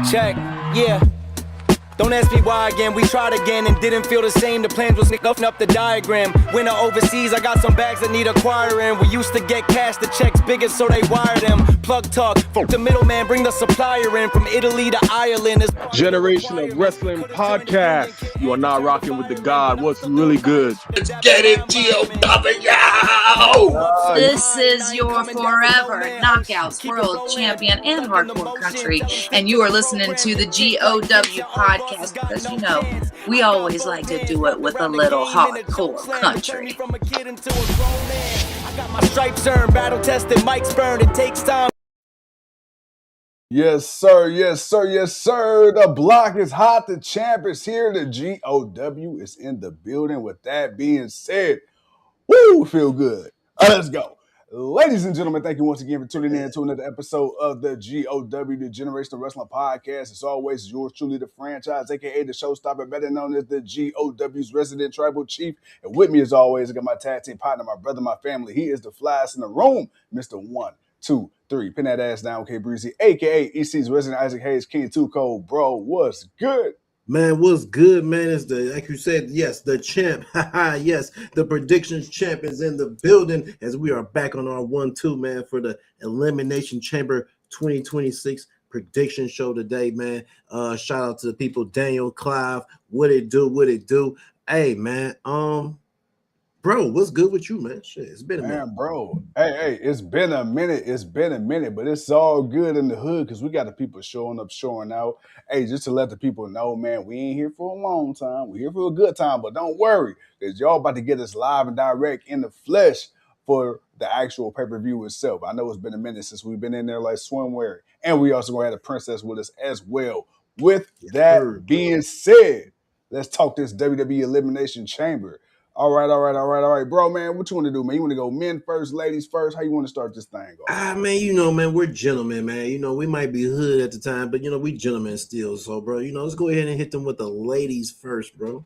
Check, yeah. Don't ask me why again, we tried again and didn't feel the same. The plans was open up the diagram. Winter overseas, I got some bags that need acquiring. We used to get cash, the checks bigger so they wire them. Plug talk, fuck the middleman, bring the supplier in. From Italy to Ireland. Generation of Wrestling Podcast. You are not rocking with the God. What's really good? Let's get it, GOW! This is your forever Knockouts World Champion and Hardcore Country, and you are listening to the GOW Podcast because, you know, we always like to do it with a little hardcore country. I got my stripes earned, battle tested, mics burned, it takes time. Yes, sir. Yes, sir. Yes, sir. The block is hot. The champ is here. The GOW is in the building. With that being said, woo, feel good. All right, let's go. Ladies and gentlemen, thank you once again for tuning in to another episode of the GOW, the Generational Wrestling Podcast. As always, yours truly, the franchise, a.k.a. the showstopper, better known as the GOW's resident tribal chief. And with me, as always, I got my tag team partner, my brother, my family. He is the flyest in the room, Mr. 1, 2, 3. Pin that ass down, okay, Breezy, a.k.a. EC's resident Isaac Hayes, King 2 Code. Bro, what's good? Man, what's good, man? Is the, like you said, yes, the champ. Yes, the predictions champ is in the building as we are back on our 1-2, man, for the Elimination Chamber 2026 prediction show today, man. Shout out to the people, Daniel, Clive, what it do? Hey, man, bro, what's good with you, man? Shit, it's been a minute. Man, bro. Hey, it's been a minute, but it's all good in the hood because we got the people showing up, showing out. Hey, just to let the people know, man, we ain't here for a long time. We're here for a good time, but don't worry, because y'all about to get us live and direct in the flesh for the actual pay-per-view itself. I know it's been a minute since we've been in there like swimwear, and we also going to have a princess with us as well. With that being said, let's talk this WWE Elimination Chamber. All right, bro, man, what you want to do, man? You want to go men first, ladies first? How you want to start this thing off? Man, you know, man, we're gentlemen, man. You know, we might be hood at the time, but, you know, we gentlemen still. So, bro, you know, let's go ahead and hit them with the ladies first, bro.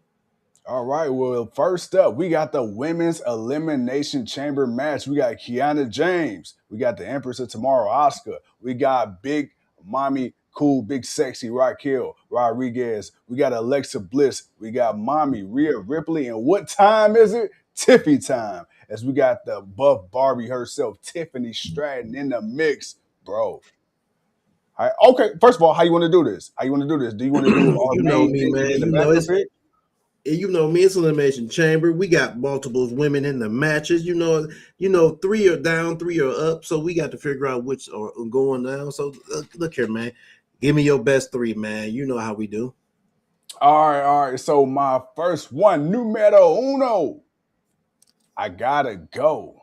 All right, well, first up, we got the Women's Elimination Chamber match. We got Kiana James. We got the Empress of Tomorrow, Asuka. We got Big Mommy Cool, Big Sexy, Raquel Rodriguez. We got Alexa Bliss. We got Mommy Rhea Ripley. And what time is it? Tiffy time. As we got the buff Barbie herself, Tiffany Stratton in the mix, bro. All right, okay, first of all, how you want to do this? Do you want to do all you know me, man. You know me, it's Elimination Chamber. We got multiple women in the matches. You know, 3 are down, 3 are up. So we got to figure out which are going down. So look here, man. Give me your best 3, man. You know how we do. All right. So my first one, numero uno. I gotta go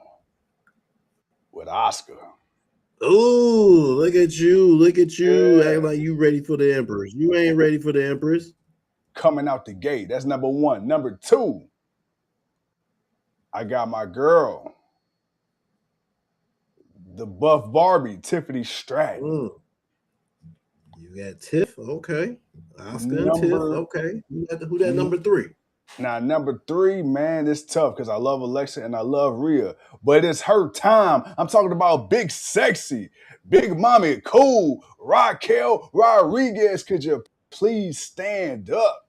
with Asuka. Ooh, look at you. Yeah. Act like you ready for the Empress. You ain't ready for the Empress. Coming out the gate. That's number 1. Number 2, I got my girl, the buff Barbie, Tiffany Stratton. You got Tiff, okay. Asuka and Tiff, okay. Who that number 3? Now, number 3, man, it's tough because I love Alexa and I love Rhea, but it's her time. I'm talking about Big Sexy, Big Mommy Cool, Raquel Rodriguez. Could you please stand up?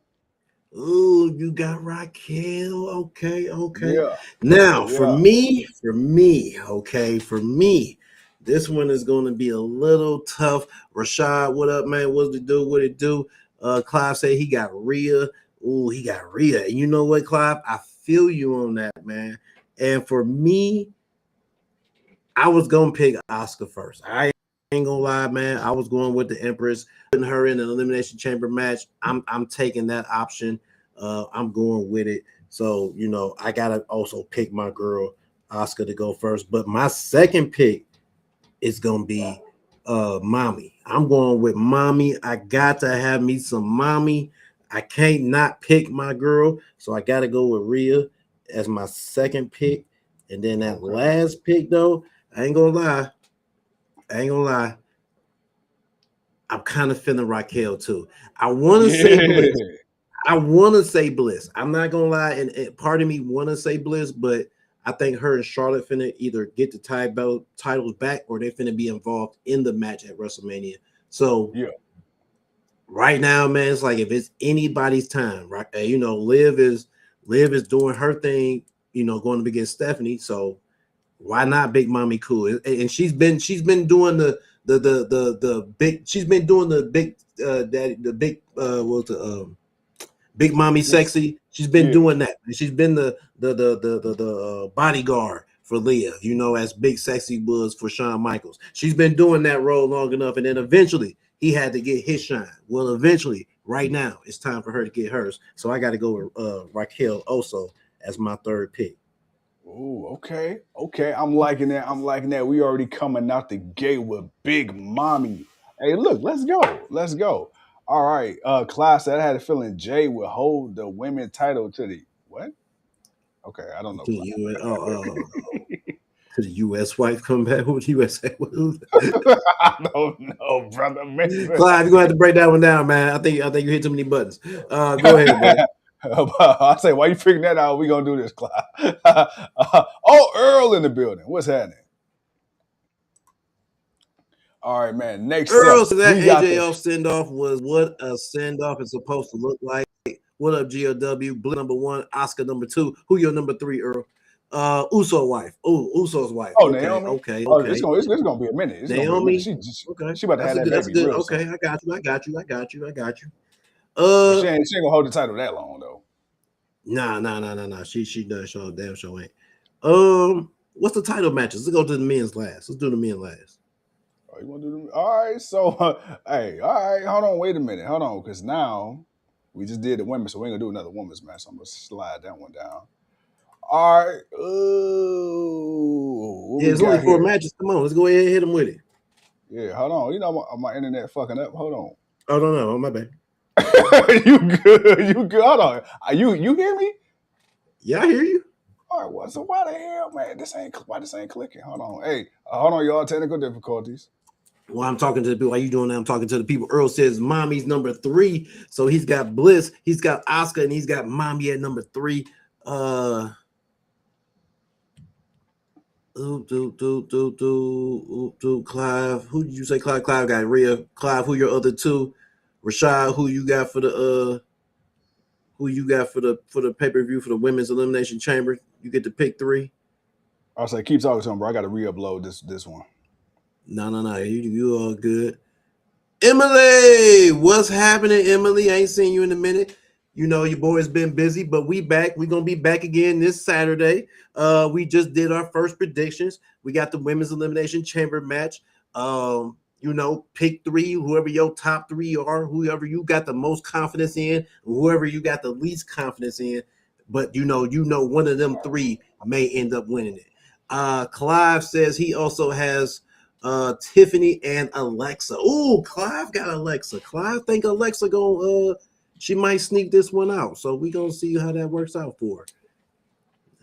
Ooh, you got Raquel. Okay. Yeah. Now, for me, this one is going to be a little tough. Rashad, what up, man? What it do? Clive said he got Rhea. Ooh, he got Rhea. And you know what, Clive? I feel you on that, man. And for me, I was going to pick Asuka first. I ain't gonna lie, man. I was going with the Empress, putting her in an Elimination Chamber match. I'm taking that option. I'm going with it. So, you know, I gotta also pick my girl Asuka to go first. But my second pick is gonna be Mommy. I'm going with Mommy. I got to have me some Mommy. I can't not pick my girl, so I gotta go with Rhea as my second pick. And then that last pick, though, I ain't gonna lie. I'm kind of feeling Raquel too. I want to say Bliss. I'm not gonna lie, and part of me want to say Bliss, but I think her and Charlotte finna either get the titles back or they finna be involved in the match at WrestleMania. So right now, man, it's like if it's anybody's time, right? Liv is doing her thing, going to be against Stephanie. So why not Big Mommy Cool? And she's been doing the big. She's been doing the big Big Mommy Sexy. She's been doing that. She's been the bodyguard for Leah, as Big Sexy was for Shawn Michaels. She's been doing that role long enough, and then eventually he had to get his shine. Well, eventually, right now, it's time for her to get hers. So I got to go with Raquel Oso as my third pick. Oh, okay. I'm liking that. We already coming out the gate with Big Mommy. Hey, look, let's go. All right, class. I had a feeling Jay would hold the women's title to the what? Okay, I don't know. To the U.S. wife come back with U.S. I don't know, brother. Man. Clive, you're gonna have to break that one down, man. I think you hit too many buttons. Go ahead, bro. I say, why you figuring that out? We gonna do this, Clive. Earl in the building. What's happening? All right, man. Next Earl, up, so that AJF send-off was what a send-off is supposed to look like. What up, GOW? Blue number 1, Oscar number 2. Who your number 3, Earl? Uso wife. Oh, Uso's wife. Oh, okay, Naomi. Okay. It's gonna be a minute. Naomi. She okay. She about to have that That's baby good. real Okay, soon. I got you. She ain't gonna hold the title that long though. Nah. She does show damn show ain't. What's the title matches? Let's go to the men's last. Let's do the men last. Oh, you want to do them? All right. So, hey, all right. Hold on. Wait a minute. Hold on, because now we just did the women, so we ain't gonna do another women's match. So I'm gonna slide that one down. All right. It's only 4 matches. Come on, let's go ahead and hit them with it. Yeah, hold on. You know my internet fucking up. Hold on. Oh no, my bad. You good? Hold on. You hear me? Yeah, I hear you. All right. Well, so why the hell, man? Why this ain't clicking? Hold on. Hey, hold on, y'all. Technical difficulties. Well, I'm talking to the people. Why you doing that? I'm talking to the people. Earl says Mommy's number 3. So he's got Bliss, he's got Oscar, and he's got Mommy at number 3. Clive, who did you say? Clive got Rhea. Clive, who your other 2? Rashad, who you got for the pay-per-view for the women's elimination chamber? You get to pick 3. I was like, keep talking to him, bro. I got to re-upload this one. No. You all good. Emily, what's happening, Emily? I ain't seen you in a minute. Your boy's been busy, but we back. We're gonna be back again this Saturday. We just did our first predictions. We got the women's elimination chamber match. Pick 3, whoever your top 3 are, whoever you got the most confidence in, whoever you got the least confidence in. But one of them 3 may end up winning it. Clive says he also has Tiffany and Alexa. Oh, Clive got Alexa. Clive think Alexa she might sneak this one out. So we gonna see how that works out for her.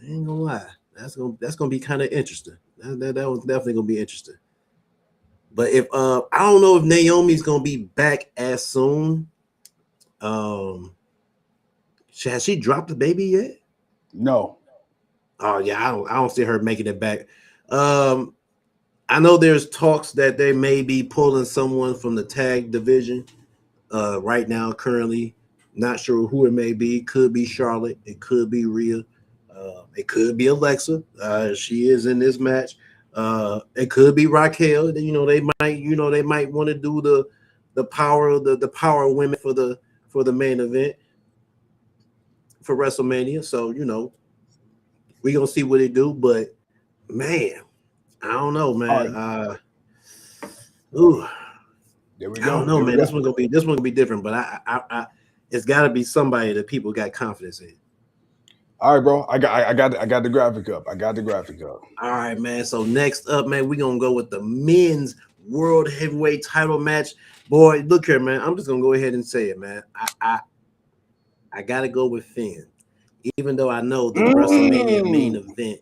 I ain't gonna lie. That's gonna be kind of interesting. That was definitely gonna be interesting. But if I don't know if Naomi's gonna be back as soon. Has she dropped the baby yet? No. Oh yeah, I don't see her making it back. I know there's talks that they may be pulling someone from the tag division right now, currently. Not sure who it may be. Could be Charlotte. It could be Rhea. It could be Alexa. She is in this match. It could be Raquel. They might want to do the power women for the main event for WrestleMania. So we gonna see what they do. But man, I don't know, man. There we I go. don't know, man. This one gonna be different, but I it's got to be somebody that people got confidence in. All right, bro. I got the graphic up. All right, man. So next up, man, we're gonna go with the men's world heavyweight title match. Boy, look here, man. I'm just gonna go ahead and say it, man. I gotta go with Finn, even though I know the WrestleMania main event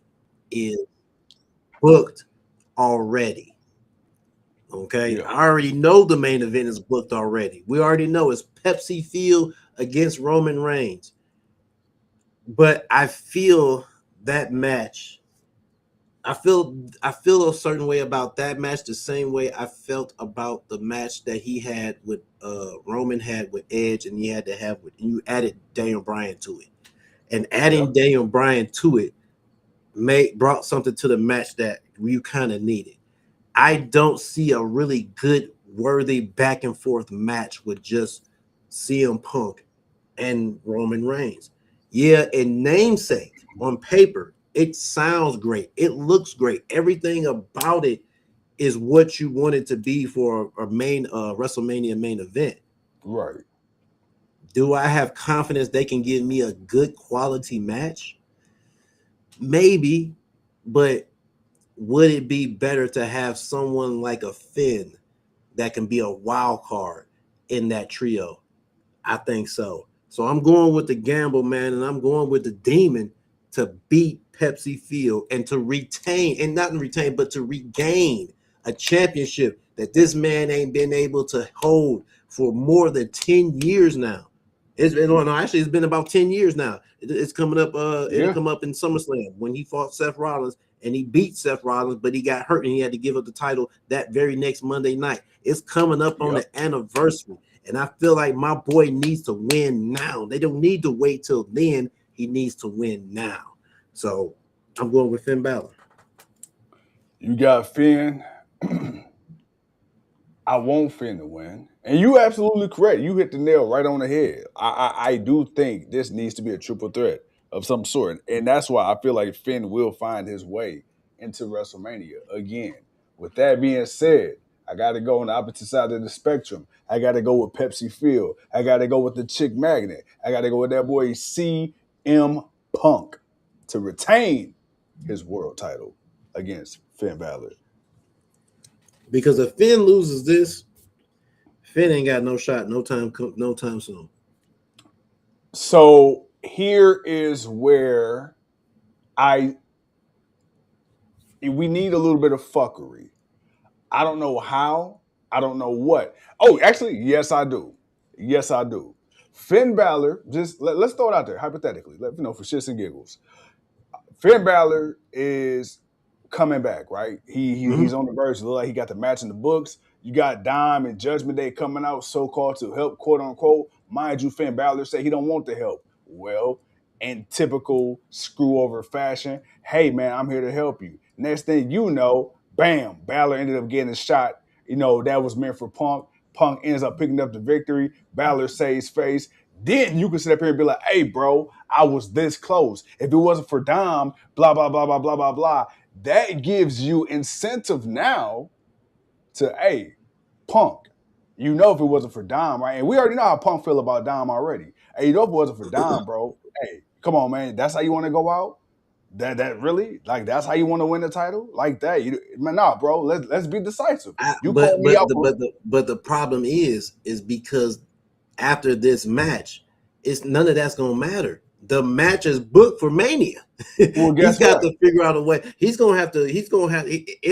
is booked already. Okay, yeah. I already know the main event is booked already. We already know it's Pepsi Field against Roman Reigns. But I feel that match I feel a certain way about that match, the same way I felt about the match that he had with Roman had with Edge, and he had to have with, and you added Daniel Bryan to it, and adding Daniel Bryan to it brought something to the match that you kind of needed. I don't see a really good, worthy back and forth match with just CM Punk and Roman Reigns. Yeah, in namesake, on paper, it sounds great. It looks great. Everything about it is what you want it to be for a main WrestleMania main event. Right. Do I have confidence they can give me a good quality match? Maybe, but would it be better to have someone like a Finn that can be a wild card in that trio? I think so. So I'm going with the gamble, man, and I'm going with the demon to beat Pepsi Field and to retain, and not retain, but to regain a championship that this man ain't been able to hold for more than 10 years now. Actually, it's been about 10 years now. It's coming up, it'll come up in SummerSlam when he fought Seth Rollins and he beat Seth Rollins, but he got hurt and he had to give up the title that very next Monday night. It's coming up on the anniversary. And I feel like my boy needs to win now. They don't need to wait till then. He needs to win now. So I'm going with Finn Balor. You got Finn. I want Finn to win. And you absolutely correct. You hit the nail right on the head. I do think this needs to be a triple threat of some sort. And that's why I feel like Finn will find his way into WrestleMania again. With that being said, I got to go on the opposite side of the spectrum. I got to go with Pepsi Field. I got to go with the Chick Magnet. I got to go with that boy CM Punk to retain his world title against Finn Balor. Because if Finn loses this, Finn ain't got no shot, no time soon. So here is where we need a little bit of fuckery. I don't know how. I don't know what. Oh, actually, yes, I do. Yes, I do. Finn Balor, just let's throw it out there hypothetically. For shits and giggles. Finn Balor is coming back, right? He's on the verge. Look like he got the match in the books. You got Dime and Judgment Day coming out, so-called to help, quote unquote. Mind you, Finn Balor said he don't want the help. Well, in typical screw over fashion, hey man, I'm here to help you. Next thing you know, bam, Balor ended up getting a shot. That was meant for Punk. Punk ends up picking up the victory. Balor saves face. Then you can sit up here and be like, hey, bro, I was this close. If it wasn't for Dom, blah, blah, blah, blah, blah, blah, blah. That gives you incentive now to, hey, Punk. If it wasn't for Dom, right? And we already know how Punk feel about Dom already. Hey, if it wasn't for Dom, bro, hey, come on, man. That's how you want to go out? That really? Like, that's how you want to win the title? Like that? Nah, bro. Let's be decisive. But the problem is because after this match, it's none of that's gonna matter. The match is booked for Mania. Well, He's got to figure out a way. It's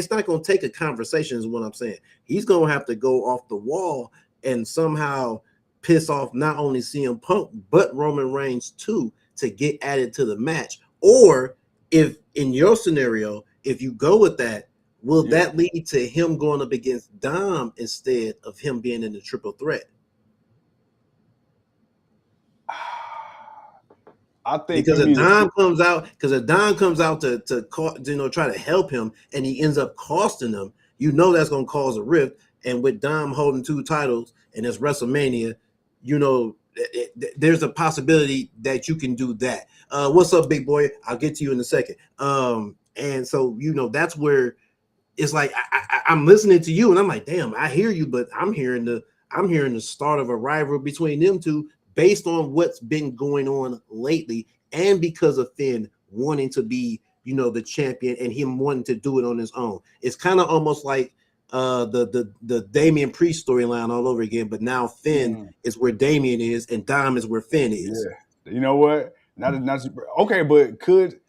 not gonna take a conversation, is what I'm saying. He's gonna have to go off the wall and somehow piss off not only CM Punk but Roman Reigns too to get added to the match. Or if in your scenario, if you go with that, will that lead to him going up against Dom instead of him being in the triple threat? I think because if Dom comes out to try to help him and he ends up costing them, that's going to cause a rift. And with Dom holding 2 titles and it's WrestleMania, there's a possibility that you can do that. What's up, big boy? I'll get to you in a second. And so that's where it's like I'm listening to you and I'm like, damn, I hear you, but I'm hearing the start of a rivalry between them two based on what's been going on lately, and because of Finn wanting to be, the champion and him wanting to do it on his own. It's kind of almost like the Damian Priest storyline all over again, but now Finn is where Damian is and Dom is where Finn is. Yeah. You know what? Not okay, but could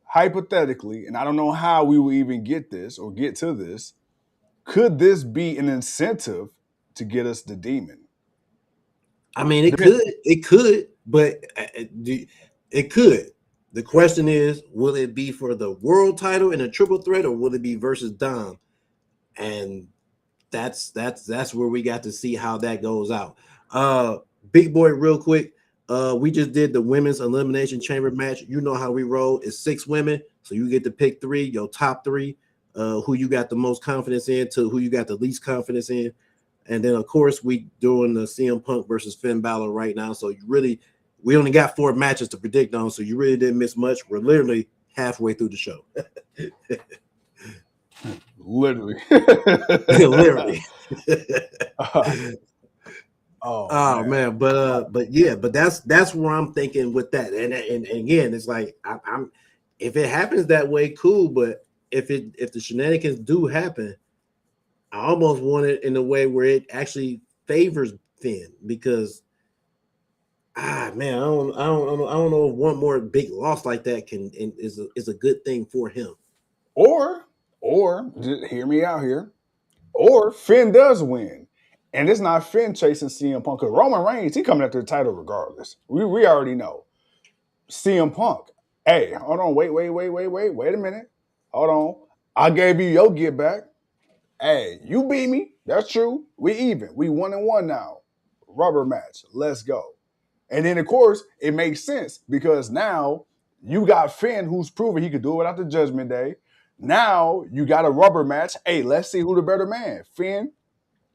hypothetically, and I don't know how we will even get to this, could this be an incentive to get us the demon? I mean, it could, but it could. The question is, will it be for the world title in a triple threat, or will it be versus Dom? And that's where we got to see how that goes out. Big boy, real quick. We just did the women's elimination chamber match. You know how we roll. It's 6 women, so you get to pick 3, your top 3, who you got the most confidence in to who you got the least confidence in. And then of course we doing the CM Punk versus Finn Balor right now. So we only got 4 matches to predict on, so you really didn't miss much. We're literally halfway through the show. Literally. Literally. Oh man, but yeah, but that's where I'm thinking with that. And again, it's like I'm if it happens that way, cool. But if the shenanigans do happen, I almost want it in a way where it actually favors Finn, because man, I don't know if one more big loss like that is a good thing for him. Or just hear me out here. Or Finn does win. And it's not Finn chasing CM Punk. Because Roman Reigns, he coming after the title regardless. We already know. CM Punk. Hey, hold on. Wait a minute. Hold on. I gave you your get back. Hey, you beat me. That's true. We even. We 1-1 now. Rubber match. Let's go. And then, of course, it makes sense because now you got Finn, who's proven he could do it without the Judgment Day. Now you got a rubber match. Hey, let's see who the better man. Finn,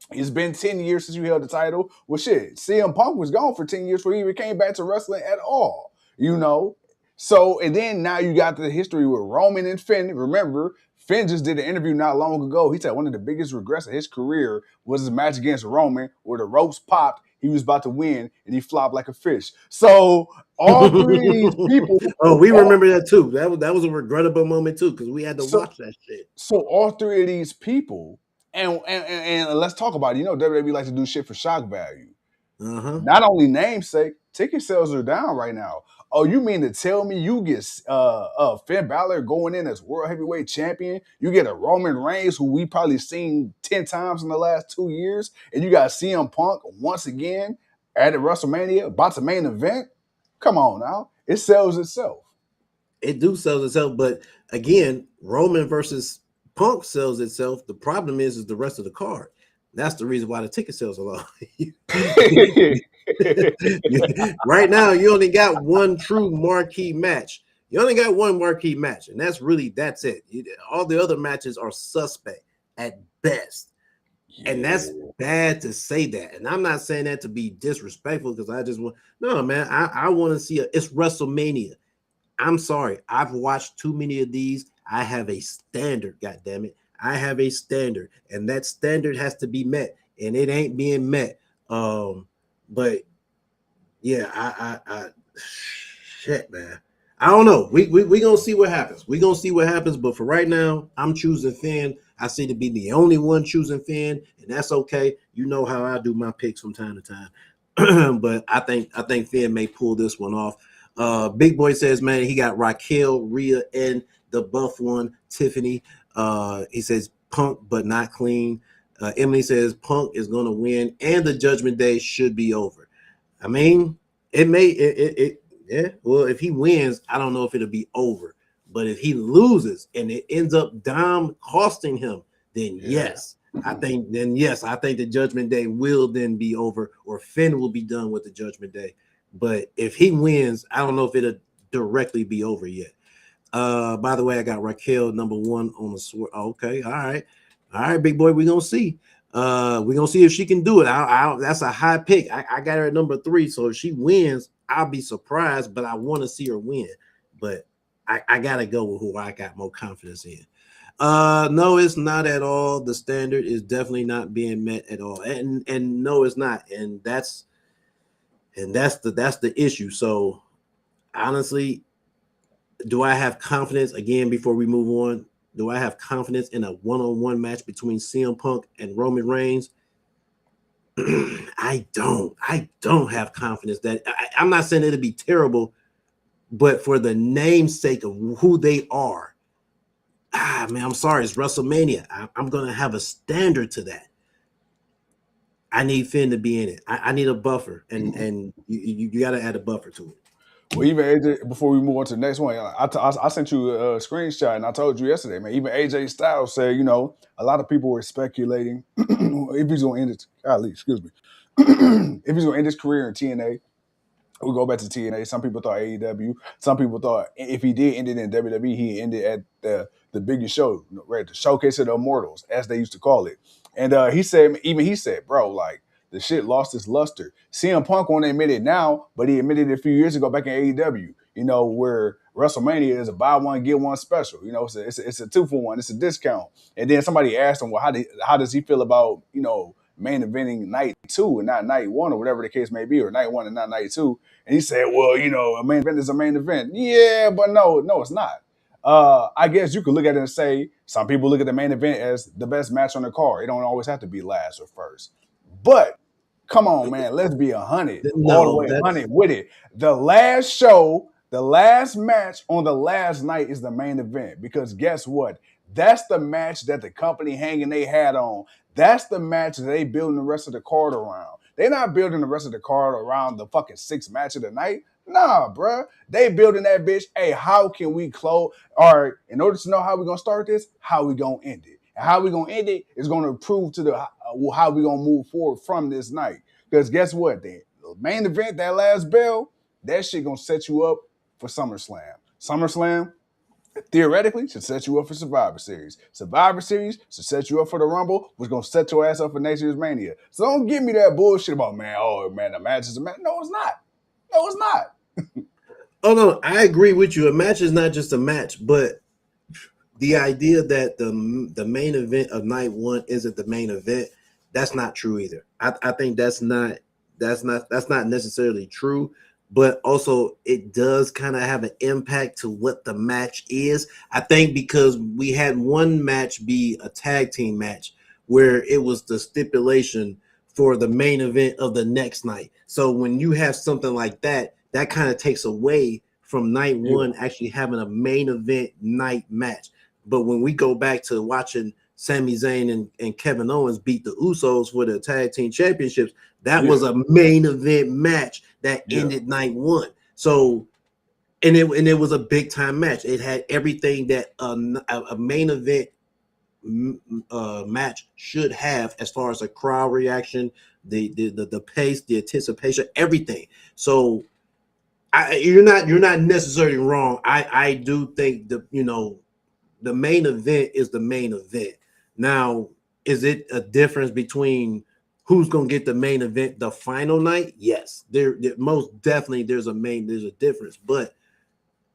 it's been 10 years since you held the title. Well, shit, CM Punk was gone for 10 years before he even came back to wrestling at all. You know? So, and then now you got the history with Roman and Finn. Remember, Finn just did an interview not long ago. He said one of the biggest regrets of his career was his match against Roman, where the ropes popped, he was about to win, and he flopped like a fish. So all 3 of these people. We remember that too. That was a regrettable moment too, because we had to watch that shit. So all 3 of these people, and let's talk about it. You know, WWE likes to do shit for shock value. Not only namesake, ticket sales are down right now. Oh, you mean to tell me you get Finn Balor going in as World Heavyweight Champion? You get a Roman Reigns, who we probably seen 10 times in the last 2 years, and you got CM Punk once again at WrestleMania, about to main event? Come on now. It sells itself. It do sells itself, but again, Roman versus Punk sells itself. The problem is the rest of the card. That's the reason why the ticket sales are low. Right now, you only got one true marquee match. You only got one marquee match, and that's it. All the other matches are suspect at best. Yeah. And that's bad to say that. And I'm not saying that to be disrespectful, because I just want man. I want to see it's WrestleMania. I'm sorry, I've watched too many of these. I have a standard, goddammit. I have a standard, and that standard has to be met, and it ain't being met. But yeah, I shit, man. I don't know. We gonna see what happens. We gonna see what happens. But for right now, I'm choosing Finn. I seem to be the only one choosing Finn, and that's okay. You know how I do my picks from time to time. But I think Finn may pull this one off. Big Boy says, man, he got Raquel, Rhea, and the buff one, Tiffany. He says Punk, but not clean. Emily says Punk is going to win, and the Judgment Day should be over. I mean, yeah. Well, if he wins, I don't know if it'll be over. But if he loses and it ends up Dom costing him, then yes. I think the Judgment Day will then be over, or Finn will be done with the Judgment Day. But if he wins, I don't know if it'll directly be over yet. By the way, I got Raquel number 1 on the sword. Okay, all right, big boy. We're gonna see. We're gonna see if she can do it. That's a high pick. I got her at number 3. So if she wins, I'll be surprised, but I want to see her win. But I gotta go with who I got more confidence in. No, it's not at all. The standard is definitely not being met at all. And no, it's not. And that's the issue. So honestly, do I have confidence, again, before we move on? Do I have confidence in a one-on-one match between CM Punk and Roman Reigns? I don't have confidence that I'm not saying it'll be terrible, but for the namesake of who they are, man, I'm sorry, it's WrestleMania. I'm gonna have a standard to that. I need Finn to be in it. I need a buffer, and you got to add a buffer to it. Well, even AJ, before we move on to the next one, I sent you a screenshot and I told you yesterday, man. Even AJ Styles said, a lot of people were speculating if he's going to end his, excuse me, if he's going to end his career in TNA. We'll go back to TNA. Some people thought AEW. Some people thought if he did end it in WWE, he ended at the biggest show, right? The Showcase of the Immortals, as they used to call it. And he said, bro, like the shit lost its luster. CM Punk won't admit it now, but he admitted it a few years ago back in AEW. Where WrestleMania is a buy one get one special. It's a 2-for-1. It's a discount. And then somebody asked him, well, how does he feel about main eventing night 2 and not night 1 or whatever the case may be, or night 1 and not night 2? And he said, well, a main event is a main event. Yeah, but no, it's not. I guess you could look at it and say some people look at the main event as the best match on the card. It don't always have to be last or first. But come on, man, let's be 100 all the way 100 with it. The last show, the last match on the last night is the main event, because guess what? That's the match that the company hanging their hat on. That's the match that they building the rest of the card around. They're not building the rest of the card around the fucking 6th match of the night. Nah, bruh. They building that bitch. Hey, how can we close? Or in order to know how we're going to start this, how we going to end it. And how we going to end it is going to prove to how we going to move forward from this night. Because guess what? The main event, that last bell, that shit going to set you up for SummerSlam. SummerSlam, theoretically, should set you up for Survivor Series. Survivor Series should set you up for the Rumble, which is going to set your ass up for next year's Mania. So don't give me that bullshit about, the match is a match. No, it's not. No, it's not. Oh, no, I agree with you. A match is not just a match, but the idea that the main event of night 1 isn't the main event, that's not true either. I think that's not necessarily true. But also it does kind of have an impact to what the match is. I think because we had one match be a tag team match where it was the stipulation for the main event of the next night. So when you have something like that, that kind of takes away from night 1 actually having a main event night match. But when we go back to watching Sami Zayn and Kevin Owens beat the Usos for the tag team championships, that was a main event match that ended night 1. So, and it was a big time match. It had everything that a main event match should have, as far as a crowd reaction, the pace, the anticipation, everything. So, you're not necessarily wrong. I do think the main event is the main event. Now, is it a difference between who's going to get the main event the final night? Yes, there most definitely there's a difference. But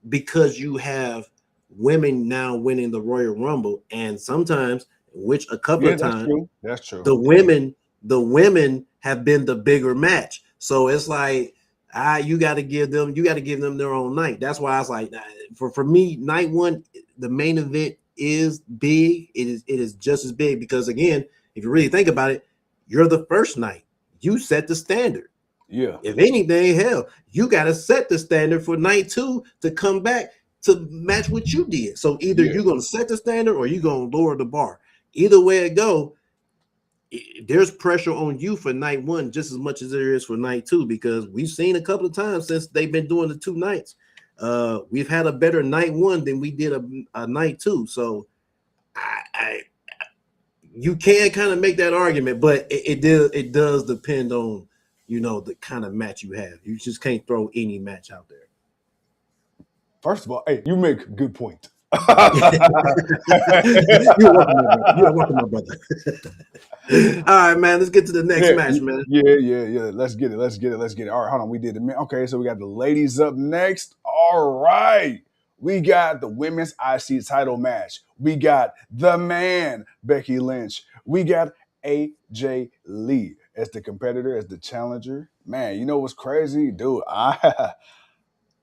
because you have women now winning the Royal Rumble, and sometimes, which a couple of times, that's true. The women have been the bigger match. So it's like, you got to give them their own night. That's why I was like, for me, night 1, the main event is big. It is just as big, because again, if you really think about it, you're the first night. You set the standard. Yeah. If anything, hell, you got to set the standard for night 2 to come back to match what you did. So either you're going to set the standard or you're going to lower the bar. Either way it go, there's pressure on you for night 1 just as much as there is for night 2, because we've seen a couple of times since they've been doing the 2 nights. We've had a better night 1 than we did a night 2. So you can kind of make that argument, but it does depend on the kind of match you have. You just can't throw any match out there. First of all, hey, you make a good point. You're welcome, my brother. All right, man. Let's get to the next match, man. Yeah. Let's get it. All right, hold on. We did the men. Okay, so we got the ladies up next. All right. We got the women's IC title match. We got the man, Becky Lynch. We got AJ Lee as the competitor, as the challenger. Man, you know what's crazy? Dude, I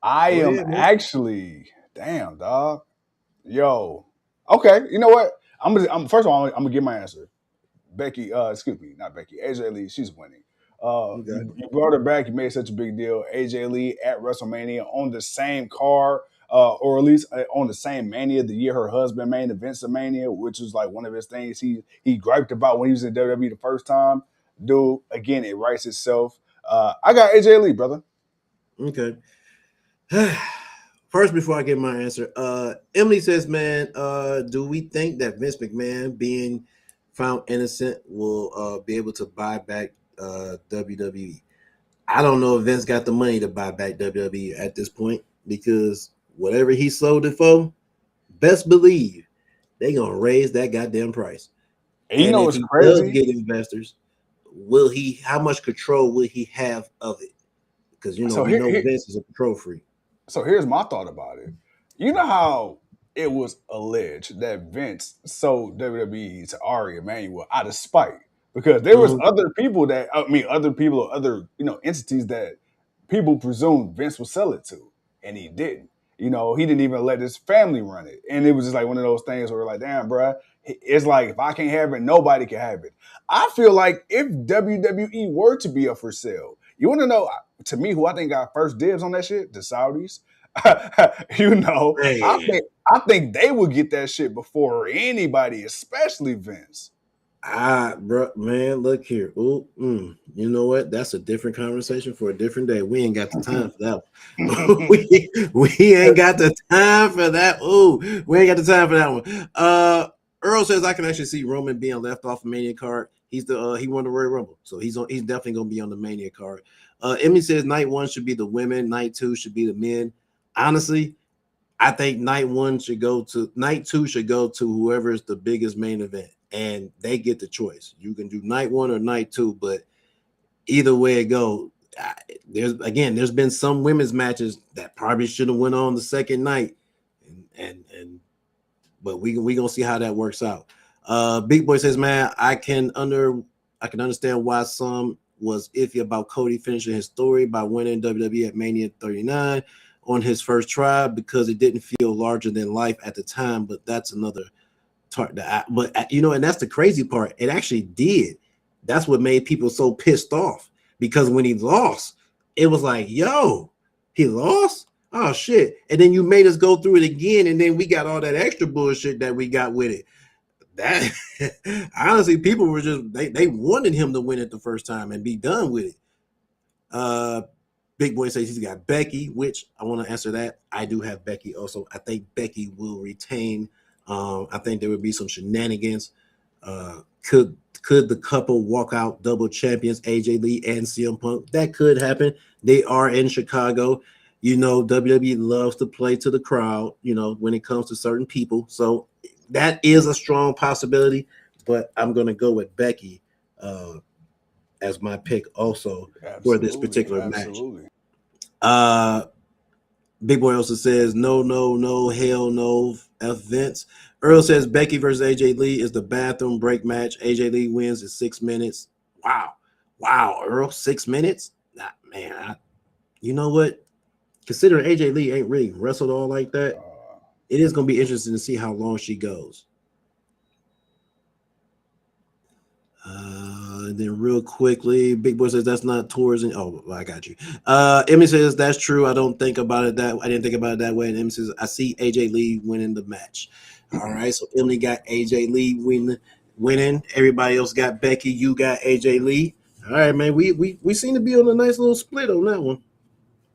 am actually, damn, dog. Yo. Okay, you know what? First of all, I'm gonna get my answer. Becky, not Becky, AJ Lee, she's winning. You brought her back, you made such a big deal. AJ Lee at WrestleMania on the same card, or at least on the same Mania, the year her husband main events of Mania, which was like one of his things he griped about when he was in WWE the first time. Dude, again, it writes itself. I got AJ Lee, brother. Okay. First, before I get my answer, Emily says, man, do we think that Vince McMahon being found innocent will be able to buy back WWE? I don't know if Vince got the money to buy back WWE at this point because whatever he sold it for, best believe they gonna raise that goddamn price. And you And know if what's he does crazy? get investors, will he? How much control will he have of it? Because So we know here, Vince is a control freak. So here's my thought about it. You know how it was alleged that Vince sold WWE to Ari Emanuel out of spite because there was Mhm. other people that other people or other entities that people presumed Vince would sell it to, and he didn't. He didn't even let his family run it, and it was just like one of those things where like, damn, bruh, it's like if I can't have it, nobody can have it. I feel like if WWE were to be up for sale, you want to know to me who I think got first dibs on that shit? The Saudis. I Man, think they would get that shit before anybody, especially Vince. bro, man, look here. Ooh, you know what? That's a different conversation for a different day. We ain't got the time for that one. we ain't got the time for that. Ooh, we ain't got the time for that one. Earl says I can actually see Roman being left off a Mania card. He's the he won the Royal Rumble, so he's definitely gonna be on the Mania card. Emmy says night one should be the women, night two should be the men. Honestly, I think night two should go to whoever is the biggest main event, and they get the choice. You can do night one or night two, but either way it go, there's been some women's matches that probably should have went on the second night, and but we gonna see how that works out. Big Boy says, man, I can understand why some was iffy about Cody finishing his story by winning WWE at Mania 39 on his first try because it didn't feel larger than life at the time. But that's another talk. And that's the crazy part. It actually did. That's what made people so pissed off because when he lost, it was like, yo, he lost. Oh shit! And then you made us go through it again, and then we got all that extra bullshit that we got with it. That honestly, people were just they wanted him to win it the first time and be done with it. Big Boy says he's got Becky, which I want to answer that. I do have Becky also. I think Becky will retain. I think there would be some shenanigans. Could the couple walk out double champions, AJ Lee and CM Punk? That could happen. They are in Chicago. WWE loves to play to the crowd, when it comes to certain people. So that is a strong possibility, but I'm going to go with Becky as my pick also for this Absolutely, particular match. absolutely. Uh, Big Boy also says no, hell no, F Vince. Earl says Becky versus AJ Lee is the bathroom break match. AJ Lee wins in 6 minutes. Wow, Earl, 6 minutes? Nah, man, you know what? Considering AJ Lee ain't really wrestled all like that, it is going to be interesting to see how long she goes. And then real quickly, Big Boy says that's not tourism. Oh, well, I got you. Emmy says that's true. I didn't think about it that way. And Emmy says I see AJ Lee winning the match. All right, so Emily got AJ Lee winning. Everybody else got Becky. You got AJ Lee. All right, man. We seem to be on a nice little split on that one.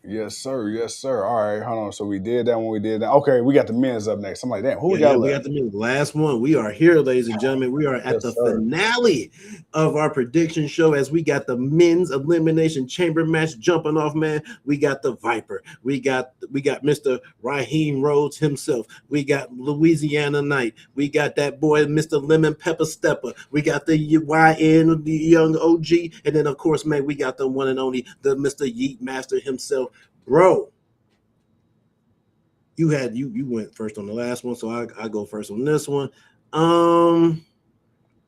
Yes, sir. Yes, sir. All right, hold on. So we did that one. We did that. Okay, we got the men's up next. I'm like, damn, who we Yeah, got we left? got the last one. We are here, ladies and gentlemen. We are at Yes, the sir. finale of our prediction show as we got the men's elimination chamber match jumping off, man. We got the Viper. We got Mr. Raheem Rhodes himself. We got Louisiana Knight. We got that boy, Mr. Lemon Pepper Stepper. We got the YN, the young OG. And then, of course, man, we got the one and only, the Mr. Yeet Master himself. Bro, you went first on the last one, so I go first on this one. Um,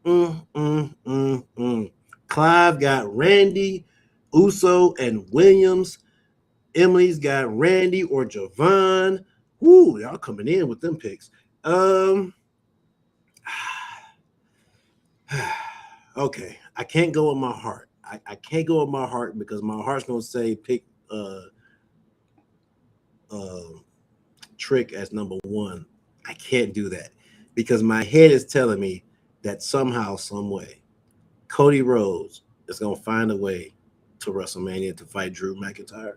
mm, mm, mm, mm. Clive got Randy, Uso, and Williams. Emily's got Randy or Javon. Woo, y'all coming in with them picks. Okay, I can't go with my heart. I can't go with my heart because my heart's gonna say pick uh Trick as number one. I can't do that because my head is telling me that somehow, some way, Cody Rhodes is gonna find a way to WrestleMania to fight Drew McIntyre.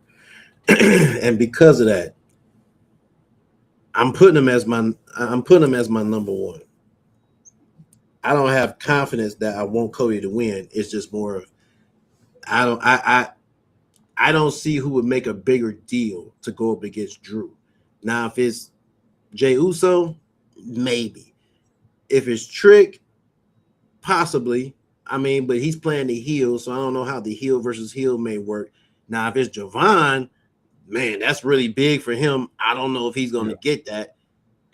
And because of that, I'm putting him as my number one. I don't have confidence that I want Cody to win. It's just more of I don't see who would make a bigger deal to go up against Drew. Now, if it's Jey Uso, maybe. If it's Trick, possibly. I mean, but he's playing the heel, so I don't know how the heel versus heel may work. Now, if it's Javon, man, that's really big for him. I don't know if he's going to get that.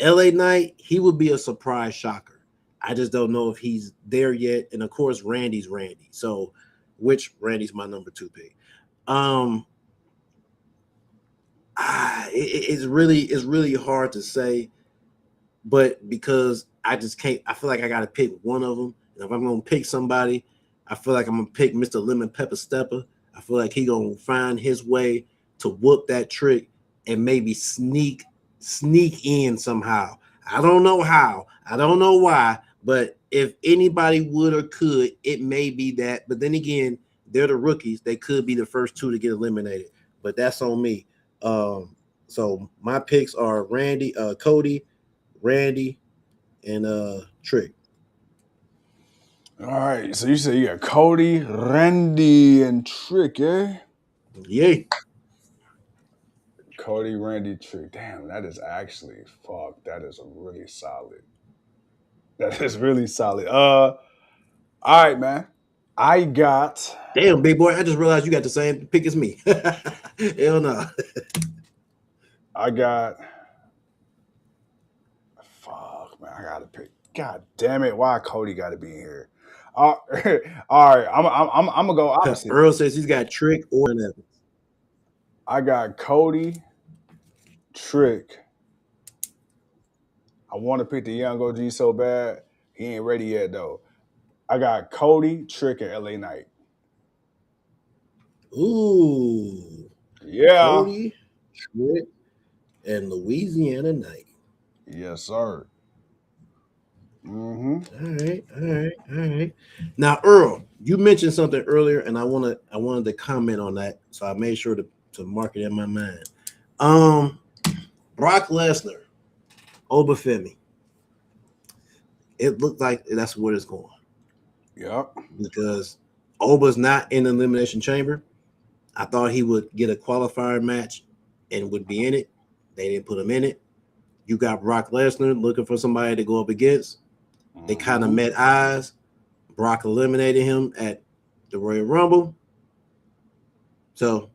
LA Knight, he would be a surprise shocker. I just don't know if he's there yet. And of course, Randy's Randy. So, which Randy's my number 2 pick. It's really hard to say, but because I just can't, I feel like I got to pick one of them. And if I'm going to pick somebody, I feel like I'm going to pick Mr. Lemon Pepper Stepper. I feel like he's going to find his way to whoop that Trick and maybe sneak in somehow. I don't know how. I don't know why. But if anybody would or could, it may be that. But then again, they're the rookies. They could be the first 2 to get eliminated. But that's on me. So my picks are Cody, Randy, and Trick. All right. So you say you got Cody, Randy, and Trick, eh? Yay. Cody, Randy, Trick. Damn, that is actually that is really solid. That is really solid. All right, man. I got. Damn, big boy. I just realized you got the same pick as me. Hell no. I got. Fuck, man. I gotta pick. God damn it! Why Cody got to be here? All right. I'm gonna go opposite. Earl says he's got Trick or Evans. I got Cody, Trick. I want to pick the young OG so bad. He ain't ready yet though. I got Cody, Trick, and LA Knight. Ooh. Yeah. Cody, Trick, and Louisiana Knight. Yes, sir. Mm-hmm. All right. Now, Earl, you mentioned something earlier, and I wanted to comment on that, so I made sure to mark it in my mind. Brock Lesnar, Obafemi. It looked like that's where it's going. Yep. Because Oba's not in the Elimination Chamber. I thought he would get a qualifier match and would be in it. They didn't put him in it. You got Brock Lesnar looking for somebody to go up against. They kind of met eyes. Brock eliminated him at the Royal Rumble. So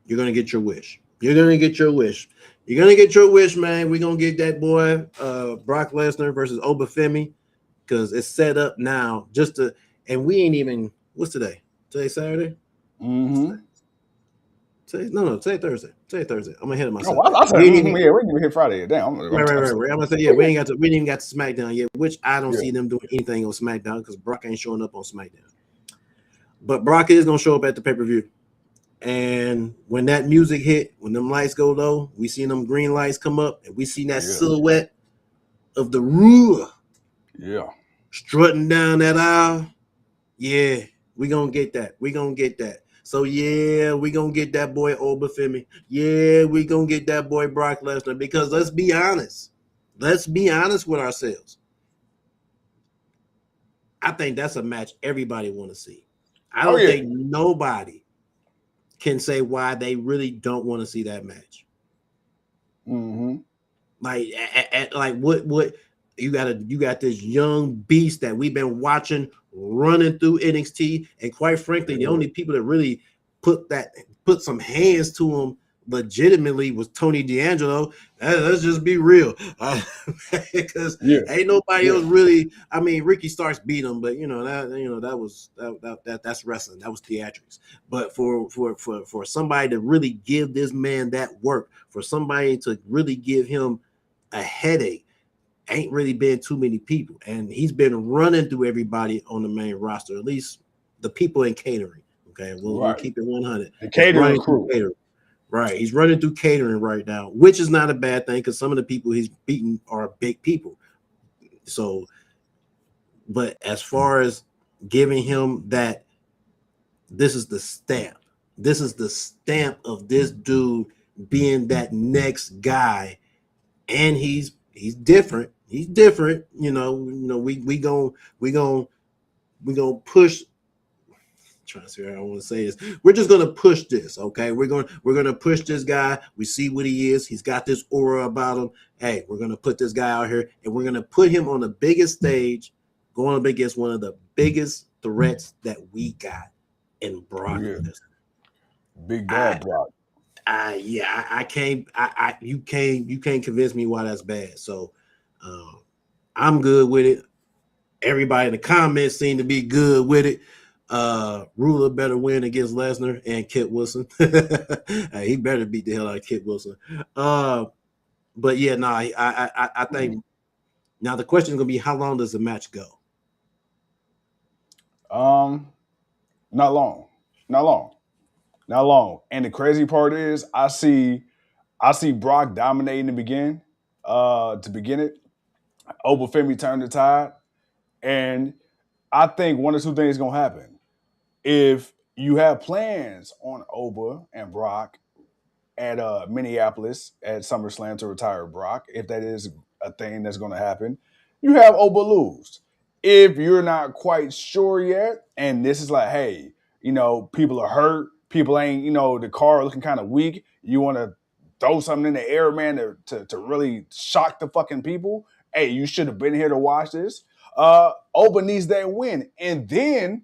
you're going to get your wish. You're going to get your wish. You're going to get your wish, man. We're going to get that boy, Brock Lesnar versus Obafemi, because it's set up now just to, and we ain't even, what's today? Today's Saturday? Mm-hmm. Today Thursday. Today Thursday. I'm ahead of myself. Oh, I said, we didn't even hit Friday. Damn. Right. I'm gonna say, we ain't even got to SmackDown yet, which I don't see them doing anything on SmackDown because Brock ain't showing up on SmackDown. But Brock is gonna show up at the pay-per-view. And when that music hit, when them lights go low, we seen them green lights come up, and we seen that silhouette of the Ruler strutting down that aisle. Yeah, we gonna get that. So yeah, we gonna get that boy Obafemi. Yeah, we gonna get that boy Brock Lesnar, because let's be honest with ourselves. I think that's a match everybody want to see. I don't think nobody can say why they really don't want to see that match. Mm-hmm. Like what you got this young beast that we've been watching running through NXT, and quite frankly, the only people that really put some hands to him legitimately was Tony D'Angelo. Let's just be real, because ain't nobody else really. I mean, Ricky Starks beat him, but that's wrestling. That was theatrics. But for somebody to really give this man that work, for somebody to really give him a headache, ain't really been too many people, and he's been running through everybody on the main roster, at least the people in catering. Okay, we'll keep it 100. The catering crew. Right, he's running through catering right now, which is not a bad thing because some of the people he's beaten are big people. So, but as far as giving him that, this is the stamp. This is the stamp of this dude being that next guy, and he's different. He's different. We gonna push. Trying to see how I want to say this. We're just gonna push this, okay? We're gonna push this guy. We see what he is. He's got this aura about him. Hey, we're gonna put this guy out here, and we're gonna put him on the biggest stage, going up against one of the biggest threats that we got in Brock Lesnar. Big Dad Brock. I can't. You can't convince me why that's bad. So, I'm good with it. Everybody in the comments seem to be good with it. Ruler better win against Lesnar and Kit Wilson. He better beat the hell out of Kit Wilson. But yeah, no, I think now the question is gonna be how long does the match go? Not long. And the crazy part is I see Brock dominating to begin it. Obafemi turned the tide. And I think one or two things gonna happen. If you have plans on Oba and Brock at Minneapolis at SummerSlam to retire Brock, if that is a thing that's gonna happen, you have Oba lose. If you're not quite sure yet, and this is like, hey, people are hurt, people ain't, the car looking kind of weak, you want to throw something in the air, man, to really shock the fucking people. Hey, you should have been here to watch this. Oba needs that win. And then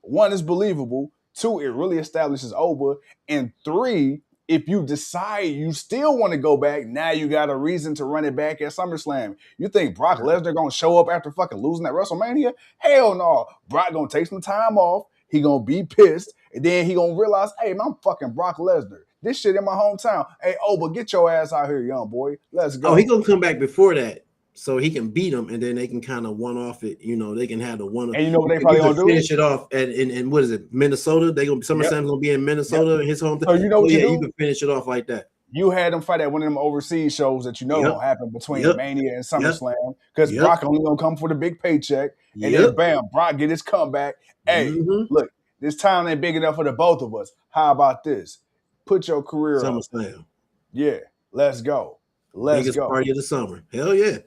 one is believable. Two, it really establishes Oba. And three, if you decide you still want to go back, now you got a reason to run it back at SummerSlam. You think Brock Lesnar gonna show up after fucking losing at WrestleMania? Hell no. Brock gonna take some time off. He gonna be pissed. And then he gonna realize, hey, man, I'm fucking Brock Lesnar. This shit in my hometown. Hey, Oba, get your ass out here, young boy. Let's go. Oh, he gonna come back before that, so he can beat him, and then they can kind of one off it. They can have the one. And you know what they probably gonna do? Finish it off in what is it, Minnesota? They gonna SummerSlam's gonna be in Minnesota, his hometown. So you know what you do? You can finish it off like that. You had them fight at one of them overseas shows that gonna happen between Mania and SummerSlam because Brock only gonna come for the big paycheck, and then bam, Brock get his comeback. Hey, look, this town ain't big enough for the both of us. How about this? Put your career SummerSlam. up. Yeah, let's go. Biggest party of the summer. Hell yeah.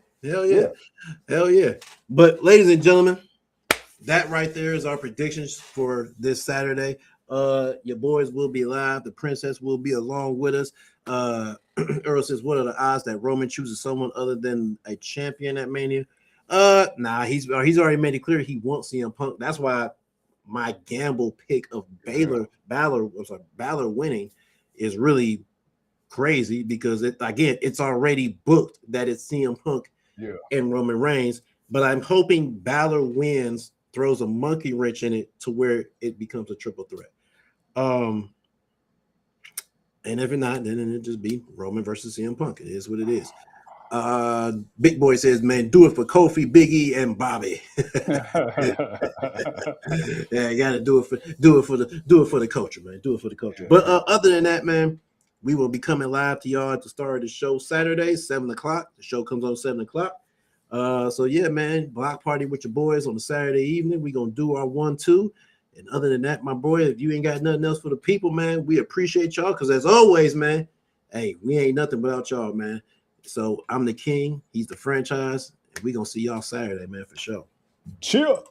But ladies and gentlemen, that right there is our predictions for this Saturday. Your boys will be live. The princess will be along with us. Earl says, what are the odds that Roman chooses someone other than a champion at Mania? Nah, he's already made it clear he wants CM Punk. That's why my gamble pick of Balor winning is really crazy, because it's already booked that it's CM Punk and Roman Reigns. But I'm hoping Balor wins, throws a monkey wrench in it to where it becomes a triple threat. And if not, then it'll just be Roman versus CM Punk. It is what it is. Big Boy says, man, do it for Kofi, Big E, and Bobby. Yeah, you gotta do it for the culture, man. Do it for the culture. But other than that, man, we will be coming live to y'all at the start of the show Saturday, 7:00. The show comes on 7:00. So yeah, man, block party with your boys on a Saturday evening. We're gonna do our 1-2. And other than that, my boy, if you ain't got nothing else for the people, man, we appreciate y'all. Because as always, man, hey, we ain't nothing without y'all, man. So I'm the king, he's the franchise, and we gonna see y'all Saturday, man, for sure. Chill.